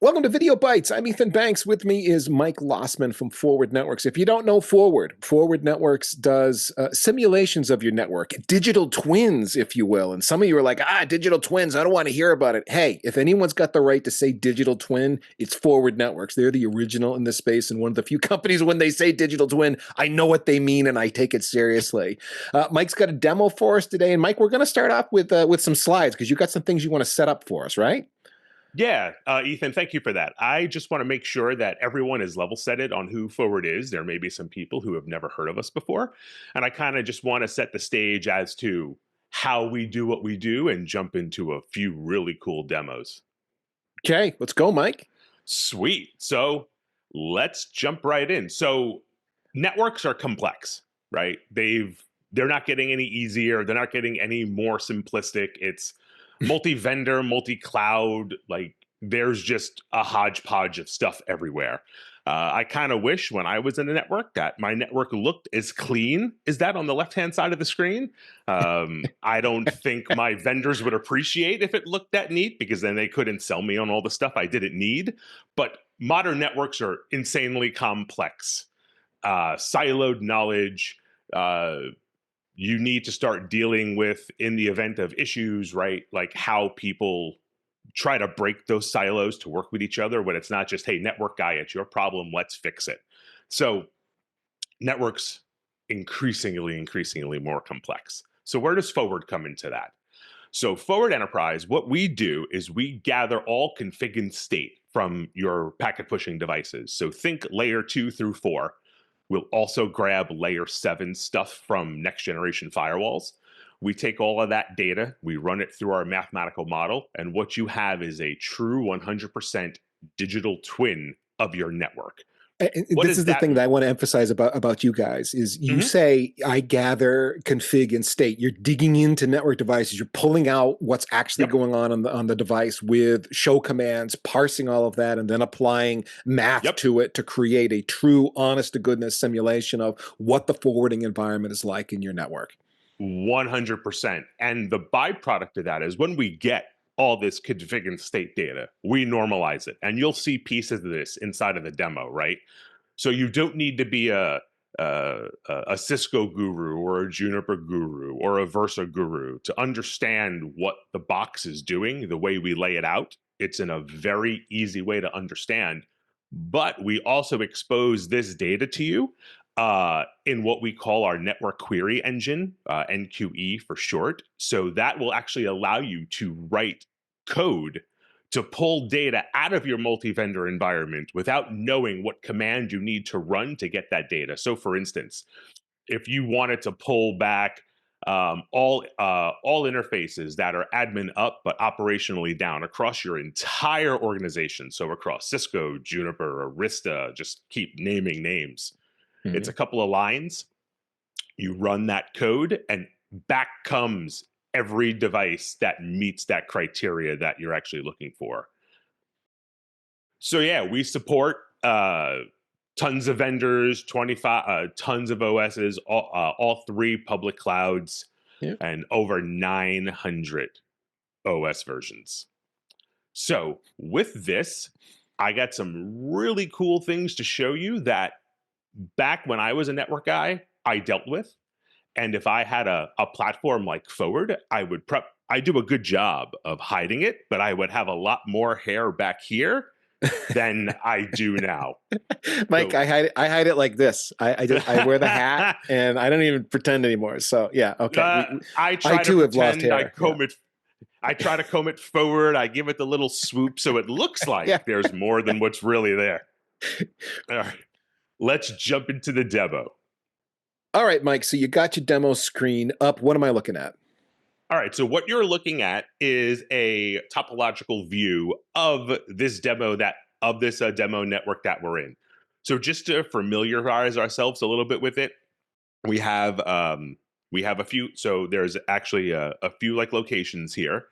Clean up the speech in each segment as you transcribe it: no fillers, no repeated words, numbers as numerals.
Welcome to Video Bytes. I'm Ethan Banks. With me is Mike Lossmann from Forward Networks. If you don't know Forward Networks does simulations of your network, digital twins, if you will. And some of you are like, digital twins, I don't want to hear about it. Hey, if anyone's got the right to say digital twin, it's Forward Networks. They're the original in this space and one of the few companies when they say digital twin, I know what they mean and I take it seriously. Mike's got a demo for us today. And Mike, we're going to start off with some slides because you've got some things you want to set up for us, right? Yeah, Ethan, thank you for that. I just want to make sure that everyone is level setted on who Forward is. There may be some people who have never heard of us before. And I kind of just want to set the stage as to how we do what we do and jump into a few really cool demos. Okay, let's go, Mike. Sweet. So let's jump right in. So networks are complex, right? They're not getting any easier. They're not getting any more simplistic. It's multi-vendor, multi-cloud. Like there's just a hodgepodge of stuff everywhere. I kind of wish when I was in a network that my network looked as clean as that on the left-hand side of the screen. I don't think my vendors would appreciate if it looked that neat because then they couldn't sell me on all the stuff I didn't need. But modern networks are insanely complex, siloed knowledge. You need to start dealing with in the event of issues, right? Like how people try to break those silos to work with each other when it's not just, hey, network guy, it's your problem, let's fix it. So networks increasingly more complex. So where does Forward come into that? So Forward Enterprise, what we do is we gather all config and state from your packet pushing devices. So think layer 2 through 4. We'll also grab layer 7 stuff from next generation firewalls. We take all of that data, we run it through our mathematical model, and what you have is a true 100% digital twin of your network. And What this does is the that thing that mean? I want to emphasize about you guys is you Mhm. say I gather config and state. You're digging into network devices. You're pulling out what's actually Yep. going on the device with show commands, parsing all of that, and then applying math Yep. to it to create a true, honest to goodness simulation of what the forwarding environment is like in your network. 100%. And the byproduct of that is when we get all this config and state data, we normalize it. And you'll see pieces of this inside of the demo, right? So you don't need to be a Cisco guru or a Juniper guru or a Versa guru to understand what the box is doing the way we lay it out. It's in a very easy way to understand. But we also expose this data to you in what we call our network query engine, NQE for short. So that will actually allow you to write code to pull data out of your multi-vendor environment without knowing what command you need to run to get that data. So for instance, if you wanted to pull back all interfaces that are admin up but operationally down across your entire organization, so across Cisco, Juniper, Arista, just keep naming names. It's Mhm. a couple of lines. You run that code, and back comes every device that meets that criteria that you're actually looking for. So yeah, we support tons of vendors, 25 tons of OSs, all three public clouds, Yeah. and over 900 OS versions. So with this, I got some really cool things to show you that back when I was a network guy, I dealt with. And if I had a platform like Forward, I do a good job of hiding it, but I would have a lot more hair back here than I do now. Mike, So I hide it like this. I wear the hat and I don't even pretend anymore. So yeah, okay. I I try to too have lost pretend hair. Yeah. I try to comb it forward. I give it the little swoop so it looks Yeah. like there's more than what's really there. All right, let's jump into the demo. All right, Mike. So you got your demo screen up. What am I looking at? All right, so what you're looking at is a topological view of this demo network that we're in. So just to familiarize ourselves a little bit with it, we have a few. So there's actually a few like locations here.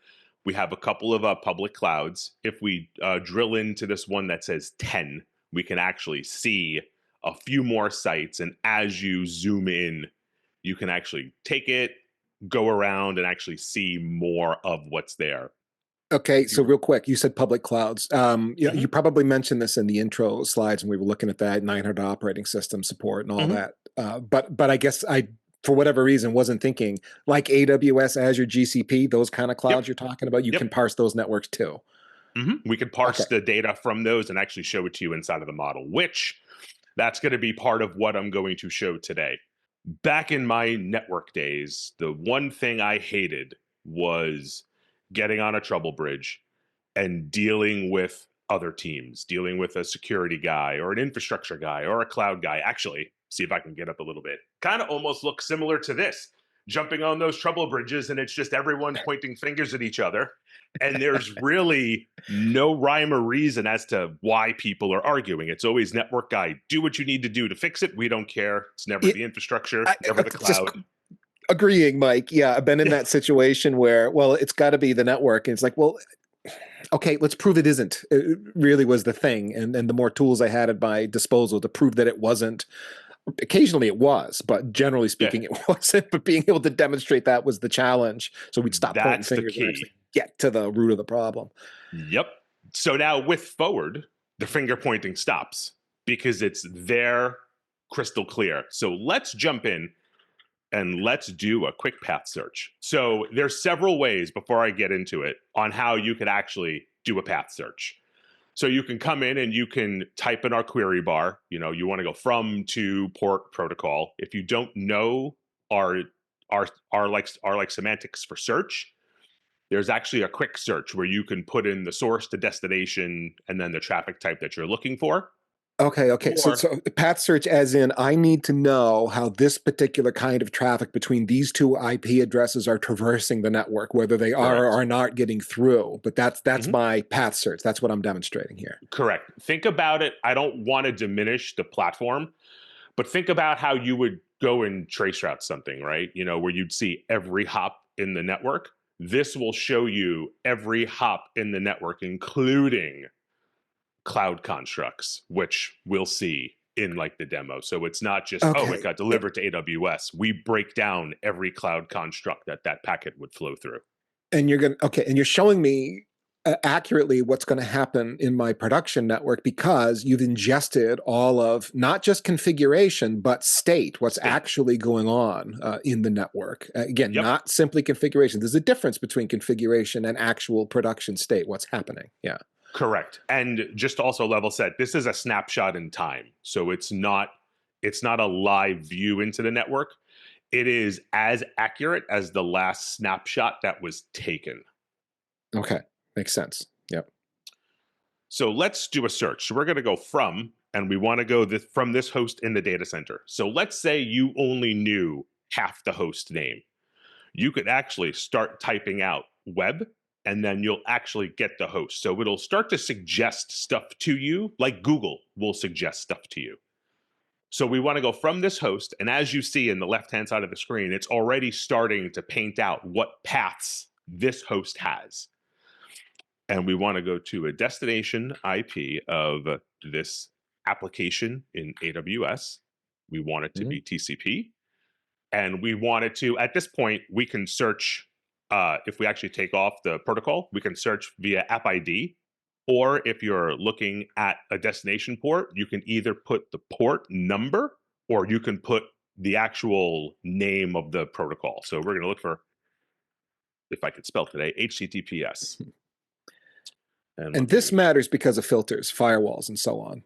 We have a couple of public clouds. If we drill into this one that says 10, we can actually see a few more sites. And as you zoom in, you can actually take it, go around, and actually see more of what's there. Okay, so real quick, you said public clouds. Yeah, Mhm, you probably mentioned this in the intro slides when we were looking at that 900 operating system support and all mhm. that. But I guess I, for whatever reason, wasn't thinking like AWS, Azure, GCP, those kind of Yep, clouds you're talking about. You yep. can parse those networks too. We can Okay. parse the data from those and actually show it to you inside of the model, which that's going to be part of what I'm going to show today. Back in my network days, the one thing I hated was getting on a trouble bridge and dealing with other teams, dealing with a security guy or an infrastructure guy or a cloud guy. Actually, see if I can get up a little bit. Kind of almost looks similar to this, jumping on those trouble bridges, and it's just everyone pointing fingers at each other. And there's really no rhyme or reason as to why people are arguing. It's always network guy, do what you need to do to fix it. We don't care. It's never It, the infrastructure, never the just cloud. agreeing, Mike. Yeah, I've been in that situation where, well, it's got to be the network. And it's like, well, okay, let's prove it isn't. It really was the thing. And the more tools I had at my disposal to prove that it wasn't, occasionally it was, but generally Yeah, speaking, it wasn't. But being able to demonstrate that was the challenge. So we'd stop pointing that's the fingers and actually key. get to the root of the problem. Yep. So now with forward, the finger pointing stops because it's there crystal clear. So let's jump in and let's do a quick path search. So there's several ways before I get into it on how you could actually do a path search. So you can come in and you can type in our query bar, you want to go from to port protocol. If you don't know our our semantics for search, there's actually a quick search where you can put in the source, the destination, and then the traffic type that you're looking for. Okay. So, Or so path search, as in, I need to know how this particular kind of traffic between these two IP addresses are traversing the network, whether they are or correct. are not getting through. But that's Mhm. my path search. That's what I'm demonstrating here. Correct. Think about it. I don't want to diminish the platform, but think about how you would go and trace route something, right? Where you'd see every hop in the network. This will show you every hop in the network, including cloud constructs, which we'll see in like the demo. So it's not just, oh, it Okay. got delivered to AWS. We break down every cloud construct that packet would flow through. And you're going to, okay. And you're showing me accurately what's going to happen in my production network because you've ingested all of not just configuration, but state, what's State. actually going on in the network. Again, Yep. not simply configuration. There's a difference between configuration and actual production state, what's happening. Yeah. Correct. And just to also level set, this is a snapshot in time. So it's not a live view into the network. It is as accurate as the last snapshot that was taken. Okay. Makes sense. Yep. So let's do a search. So we're going to go from, and we want to go from this host in the data center. So let's say you only knew half the host name. You could actually start typing out web, and then you'll actually get the host. So it'll start to suggest stuff to you, like Google will suggest stuff to you. So we want to go from this host, and as you see in the left-hand side of the screen, it's already starting to paint out what paths this host has. And we want to go to a destination IP of this application in AWS. We want it to Mhm. be TCP. And we want it to, at this point, we can search, if we actually take off the protocol, we can search via app ID. Or if you're looking at a destination port, you can either put the port number or you can put the actual name of the protocol. So we're going to look for, if I could spell today, HTTPS. And let And this me matters because of filters, firewalls, and so on.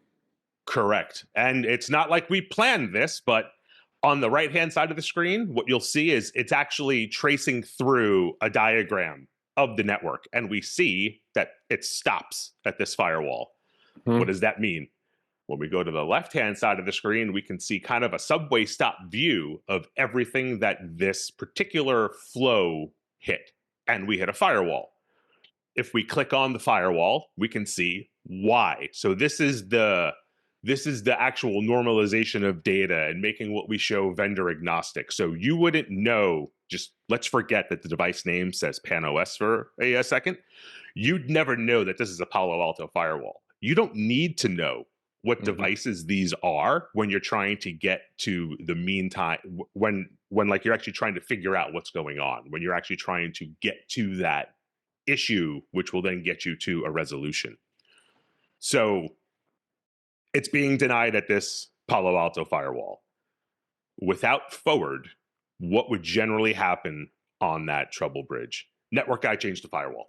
correct. And it's not like we planned this, but on the right hand side of the screen, what you'll see is it's actually tracing through a diagram of the network. And we see that it stops at this firewall. What Mhm. does that mean? When we go to the left hand side of the screen, we can see kind of a subway stop view of everything that this particular flow hit. And we hit a firewall. If we click on the firewall, we can see why. So this is the actual normalization of data and making what we show vendor agnostic. So you wouldn't know, just let's forget that the device name says PAN-OS for a second. You'd never know that this is a Palo Alto firewall. You don't need to know what Mhm. devices these are when you're trying to get to the meantime, when like you're actually trying to figure out what's going on, when you're actually trying to get to that issue, which will then get you to a resolution. So it's being denied at this Palo Alto firewall. Without forward, what would generally happen on that trouble bridge? Network guy changed the firewall.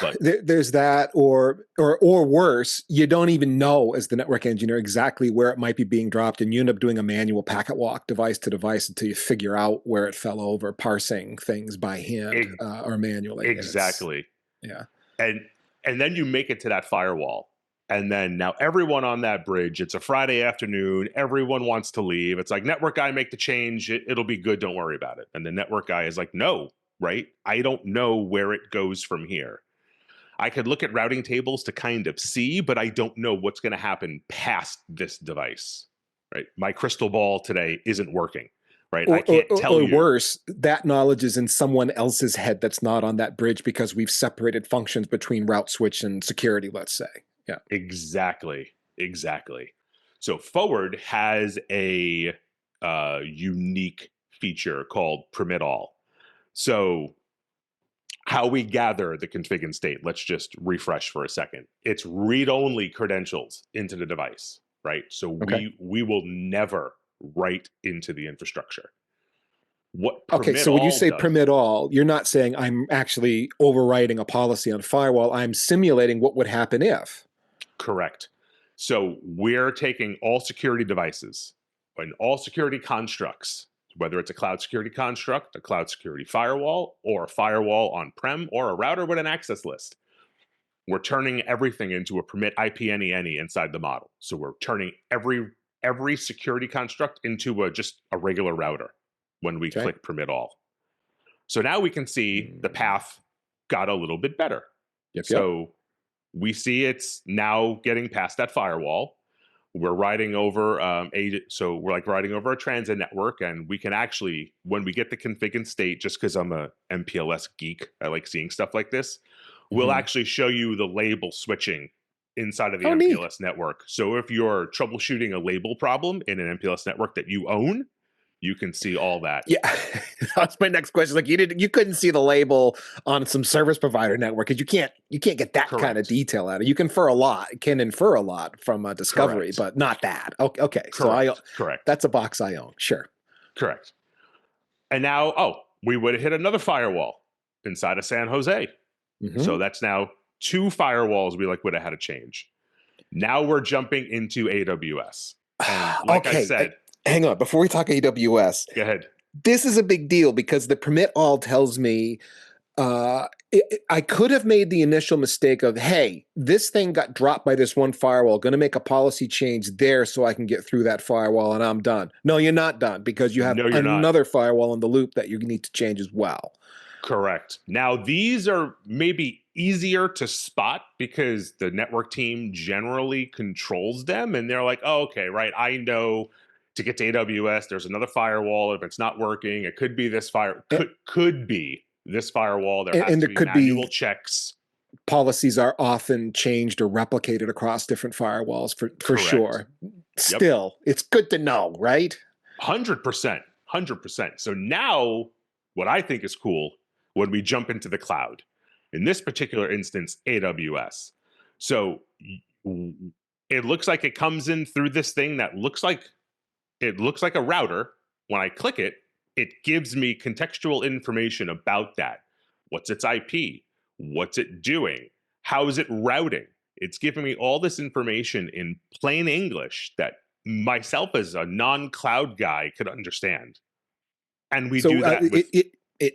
But There's that, or worse, you don't even know as the network engineer exactly where it might be being dropped, and you end up doing a manual packet walk device to device until you figure out where it fell over, parsing things by hand or manually. Exactly. Yeah. And then you make it to that firewall. And then now everyone on that bridge, it's a Friday afternoon, everyone wants to leave. It's like, network guy, make the change. It'll be good. Don't worry about it. And the network guy is like, no, right? I don't know where it goes from here. I could look at routing tables to kind of see, but I don't know what's going to happen past this device, right? My crystal ball today isn't working, right? I can't tell you. Or worse, that knowledge is in someone else's head that's not on that bridge because we've separated functions between route switch and security, let's say. Yeah. Exactly. So forward has a unique feature called permit all. So how we gather the config and state, let's just refresh for a second. It's read-only credentials into the device, right? So we will never write into the infrastructure. What permit so when you say does, permit all, you're not saying I'm actually overriding a policy on firewall. I'm simulating what would happen if. Correct. So we're taking all security devices and all security constructs, whether it's a cloud security construct, a cloud security firewall, or a firewall on-prem, or a router with an access list. We're turning everything into a permit IP any inside the model. So we're turning every security construct into just a regular router when we click permit all. So now we can see the path got a little bit better. So we see it's now getting past that firewall. We're riding over riding over a transit network, and we can actually, when we get the config and state, just because I'm a MPLS geek, I like seeing stuff like this. We'll actually show you the label switching inside of the MPLS network. So if you're troubleshooting a label problem in an MPLS network that you own, you can see all that. Yeah, that's my next question. Like you couldn't see the label on some service provider network because you can't get that kind of detail out of it. You can infer a lot from a discovery, but not that. Okay. Correct. That's a box I own. Sure. Correct. And now, we would have hit another firewall inside of San Jose. So that's now 2 firewalls we would have had to change. Now we're jumping into AWS. And I said, hang on, before we talk AWS, go ahead. This is a big deal because the permit all tells me I could have made the initial mistake of, hey, this thing got dropped by this one firewall, going to make a policy change there so I can get through that firewall and I'm done. No, you're not done because you have another firewall in the loop that you need to change as well. Correct. Now, these are maybe easier to spot because the network team generally controls them. And they're like, oh, okay, right. I know to get to AWS, there's another firewall. If it's not working, it could be this could be this firewall. There has to be manual checks. Policies are often changed or replicated across different firewalls for sure. Still, it's good to know, right? 100%. So now what I think is cool when we jump into the cloud, in this particular instance, AWS. So it looks like it comes in through this thing that looks like a router. When I click it, it gives me contextual information about that. What's its IP? What's it doing? How is it routing? It's giving me all this information in plain English that myself as a non-cloud guy could understand. And we do that with...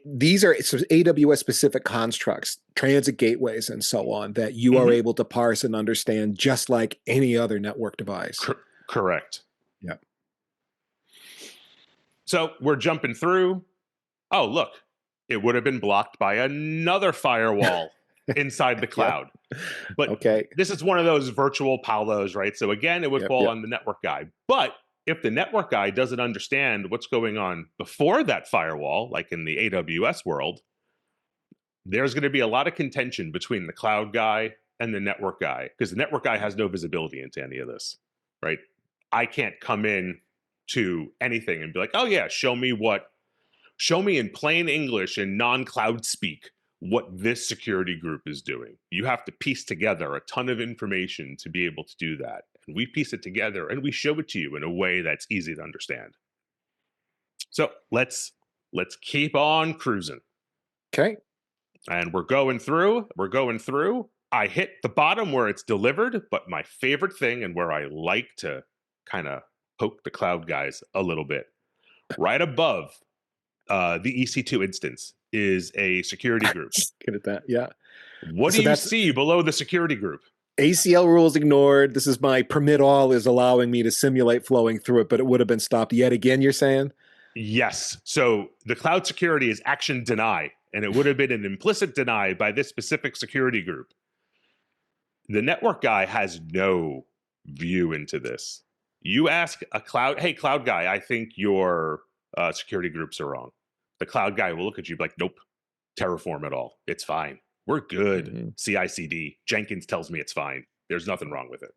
these are AWS specific constructs, transit gateways, and so on that you are able to parse and understand just like any other network device. Correct. Yeah. So we're jumping through. Oh, look, it would have been blocked by another firewall inside the cloud. But this is one of those virtual Palos, right? So again, it would fall on the network guy. But if the network guy doesn't understand what's going on before that firewall, like in the AWS world, there's going to be a lot of contention between the cloud guy and the network guy, because the network guy has no visibility into any of this, right? I can't come in to anything and be like, oh yeah, show me in plain English and non-cloud speak what this security group is doing. You have to piece together a ton of information to be able to do that. And we piece it together and we show it to you in a way that's easy to understand. So let's keep on cruising. Okay. And we're going through. I hit the bottom where it's delivered, but my favorite thing and where I like to kind of poke the cloud guys a little bit, right above the EC2 instance is a security group. Good at that. Yeah. What So do you that's see below the security group? ACL rules ignored. This is my permit all is allowing me to simulate flowing through it, but it would have been stopped yet again, you're saying? Yes. So the cloud security is action deny, and it would have been an implicit deny by this specific security group. The network guy has no view into this. You ask a cloud, hey, cloud guy, I think your security groups are wrong. The cloud guy will look at you like, nope, Terraform it all. It's fine. We're good. Mm-hmm. CI/CD. Jenkins tells me it's fine. There's nothing wrong with it.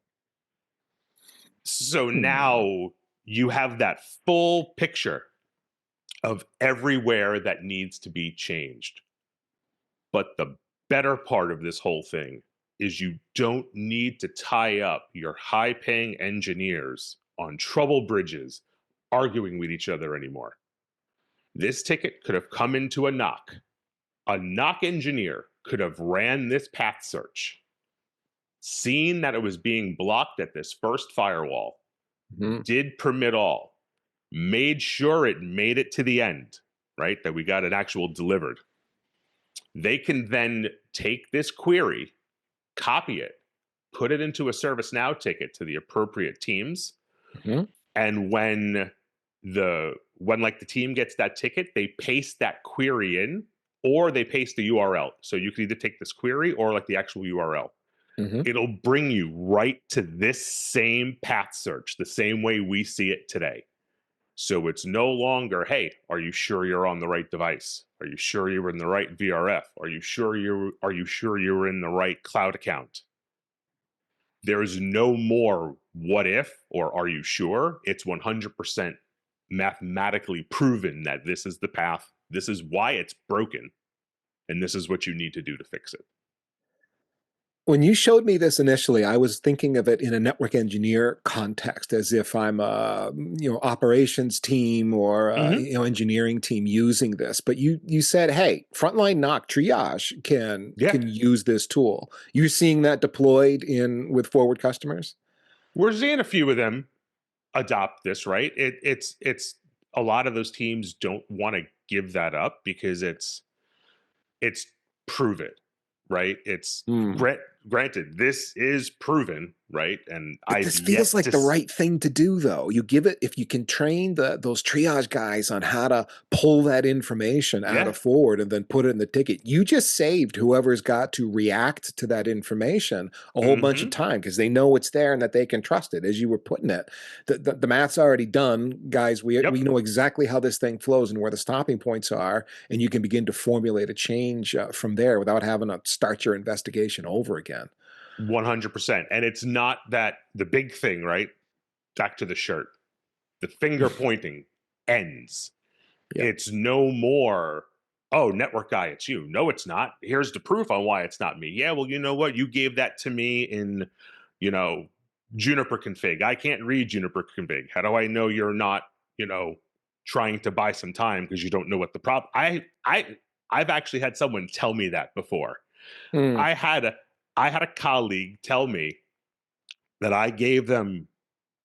So now you have that full picture of everywhere that needs to be changed. But the better part of this whole thing is you don't need to tie up your high-paying engineers on trouble bridges arguing with each other anymore. This ticket could have come into a knock. A knock engineer could have ran this path search, seen that it was being blocked at this first firewall, did permit all, made sure it made it to the end, right? That we got an actual delivered. They can then take this query, copy it, put it into a ServiceNow ticket to the appropriate teams. And when like the team gets that ticket, they paste that query in, or they paste the URL. So you can either take this query or like the actual URL. It'll bring you right to this same path search, the same way we see it today. So it's no longer, hey, are you sure you're on the right device? Are you sure you're in the right VRF? Are you sure you're in the right cloud account? There's no more what if or are you sure? It's 100% mathematically proven that this is the path, this is why it's broken, and this is what you need to do to fix it. When you showed me this initially, I was thinking of it in a network engineer context, as if I'm a operations team or engineering team using this. But you said, hey, frontline knock triage can use this tool. You're seeing that deployed with forward customers? We're seeing a few of them adopt this, right? It's a lot of those teams don't want to give that up because it's prove it, right? It's granted, this is proven, right? And this feels like the right thing to do, though. You give it, if you can train those triage guys on how to pull that information out of forward and then put it in the ticket, you just saved whoever's got to react to that information a whole bunch of time because they know it's there and that they can trust it. As you were putting it, the math's already done, guys. We know exactly how this thing flows and where the stopping points are, and you can begin to formulate a change from there without having to start your investigation over again. 100%. And it's not that the big thing, right? Back to the shirt. The finger pointing ends. It's no more, oh, network guy, it's you. No, it's not. Here's the proof on why it's not me. Yeah, well, you know what? You gave that to me in, Juniper config. I can't read Juniper config. How do I know you're not, trying to buy some time because you don't know what the problem? I've actually had someone tell me that before. I had a colleague tell me that I gave them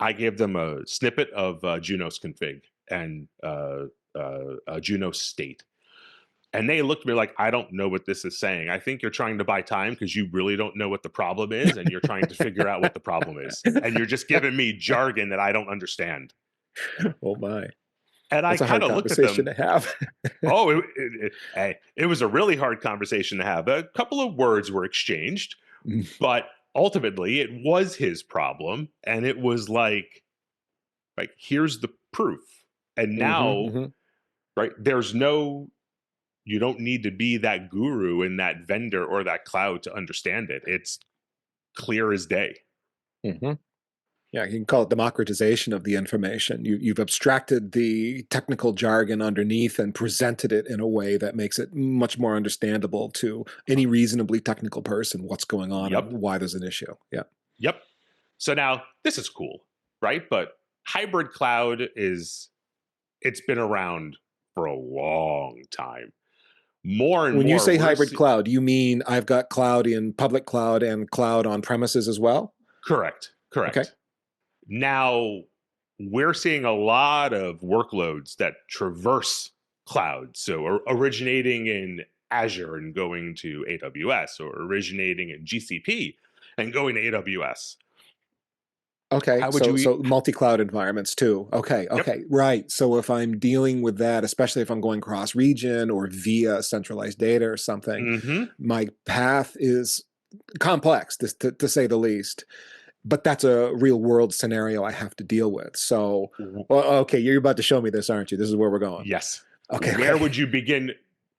a snippet of Juno's config and Juno's state. And they looked at me like, I don't know what this is saying. I think you're trying to buy time because you really don't know what the problem is and you're trying to figure out what the problem is. And you're just giving me jargon that I don't understand. Oh my. And That's I kind of looked at them. to have. It was a really hard conversation to have. A couple of words were exchanged, but ultimately it was his problem. And it was like, here's the proof. And now, right, you don't need to be that guru in that vendor or that cloud to understand it. It's clear as day. Yeah, you can call it democratization of the information. You've abstracted the technical jargon underneath and presented it in a way that makes it much more understandable to any reasonably technical person what's going on and Yep. why there's an issue. Yeah. Yep. So now this is cool, right? But hybrid cloud it's been around for a long time. More and When you more say hybrid cloud, you mean I've got cloud in public cloud and cloud on premises as well? correct, Okay. correct. Now we're seeing a lot of workloads that traverse clouds. So originating in Azure and going to AWS, or originating in GCP and going to AWS. Okay, How would so you so multi-cloud environments too. Okay, Yep. okay, right. So if I'm dealing with that, especially if I'm going cross-region or via centralized data or something, Mm-hmm. my path is complex, to say the least. But that's a real-world scenario I have to deal with. So, well, okay, you're about to show me this, aren't you? This is where we're going. Yes. Okay, Where okay. would you begin?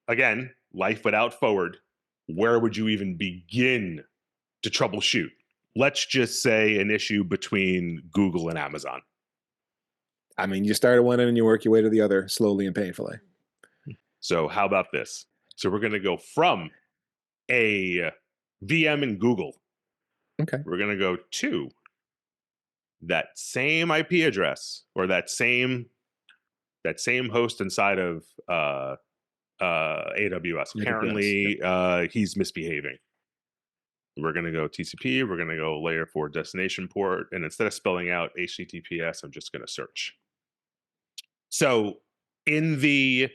Again, life without forward. Where would you even begin to troubleshoot? Let's just say an issue between Google and Amazon. I mean, you start at one end and you work your way to the other slowly and painfully. So, how about this? So, we're going to go from a VM in Google. Okay. We're going to go to that same IP address, or that same host inside of AWS. AWS. Yeah. Apparently, he's misbehaving. We're going to go TCP. We're going to go layer 4 destination port. And instead of spelling out HTTPS, I'm just going to search. So in the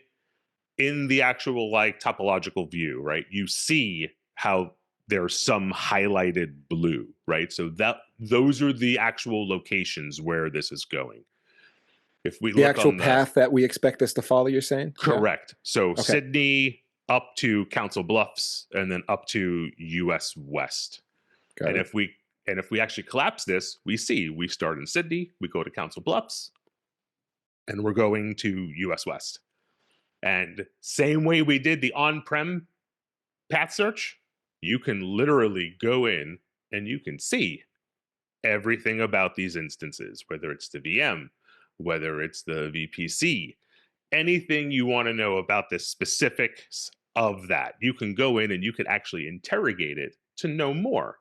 actual like topological view, right, you see how there's some highlighted blue, right? So those are the actual locations where this is going. If we The look actual on the path that we expect this to follow, you're saying? Yeah. correct. So Okay. Sydney up to Council Bluffs and then up to US West. Got And it. if we actually collapse this, we start in Sydney, we go to Council Bluffs, and we're going to US West. And same way we did the on-prem path search, you can literally go in and you can see everything about these instances, whether it's the VM, whether it's the VPC, anything you want to know about the specifics of that. You can go in and you can actually interrogate it to know more.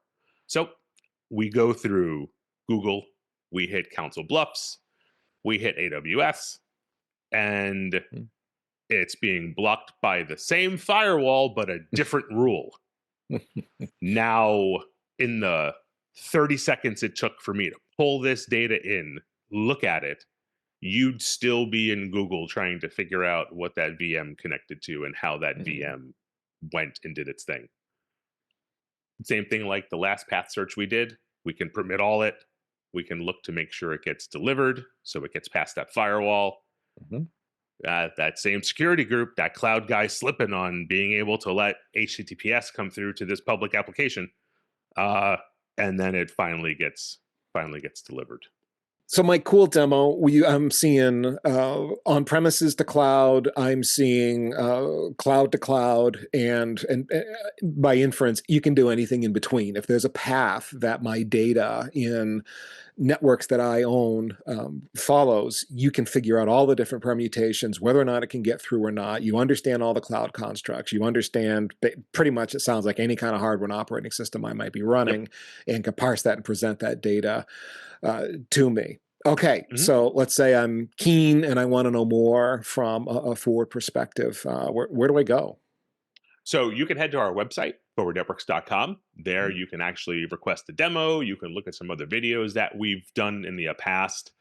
So we go through Google, we hit Council Bluffs, we hit AWS, and it's being blocked by the same firewall, but a different rule. Now, in the 30 seconds it took for me to pull this data in, look at it, you'd still be in Google trying to figure out what that VM connected to and how that VM went and did its thing. Same thing like the last path search we did. We can permit all it. We can look to make sure it gets delivered so it gets past that firewall. Mhm. That same security group, that cloud guy slipping on being able to let HTTPS come through to this public application. And then it finally gets delivered. So my cool demo, I'm seeing on premises to cloud. I'm seeing cloud to cloud, and by inference, you can do anything in between. If there's a path that my data in networks that I own follows, you can figure out all the different permutations, whether or not it can get through or not. You understand all the cloud constructs. You understand pretty much, it sounds like, any kind of hardware and operating system I might be running, and can parse that and present that data to me. Okay, so let's say I'm keen and I want to know more from a forward perspective. Where do I go? So you can head to our website, forwardnetworks.com. There you can actually request a demo. You can look at some other videos that we've done in the past.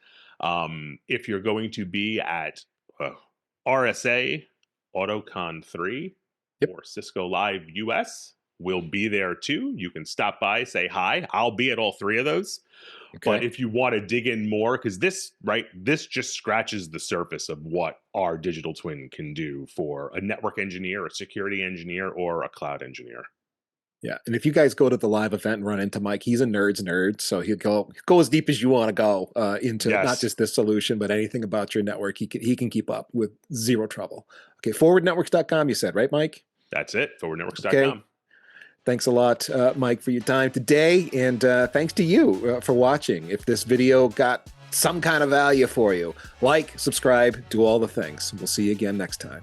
If you're going to be at RSA, AutoCon 3, or Cisco Live US, we'll be there too. You can stop by, say hi. I'll be at all three of those. Okay. But if you want to dig in more, because this just scratches the surface of what our digital twin can do for a network engineer, a security engineer, or a cloud engineer. Yeah, and if you guys go to the live event and run into Mike, he's a nerd's nerd, so he'll go as deep as you want to go into not just this solution, but anything about your network. He can keep up with zero trouble. Okay, forwardnetworks.com, you said, right, Mike? That's it, forwardnetworks.com. Okay. Thanks a lot, Mike, for your time today. And thanks to you for watching. If this video got some kind of value for you, like, subscribe, do all the things. We'll see you again next time.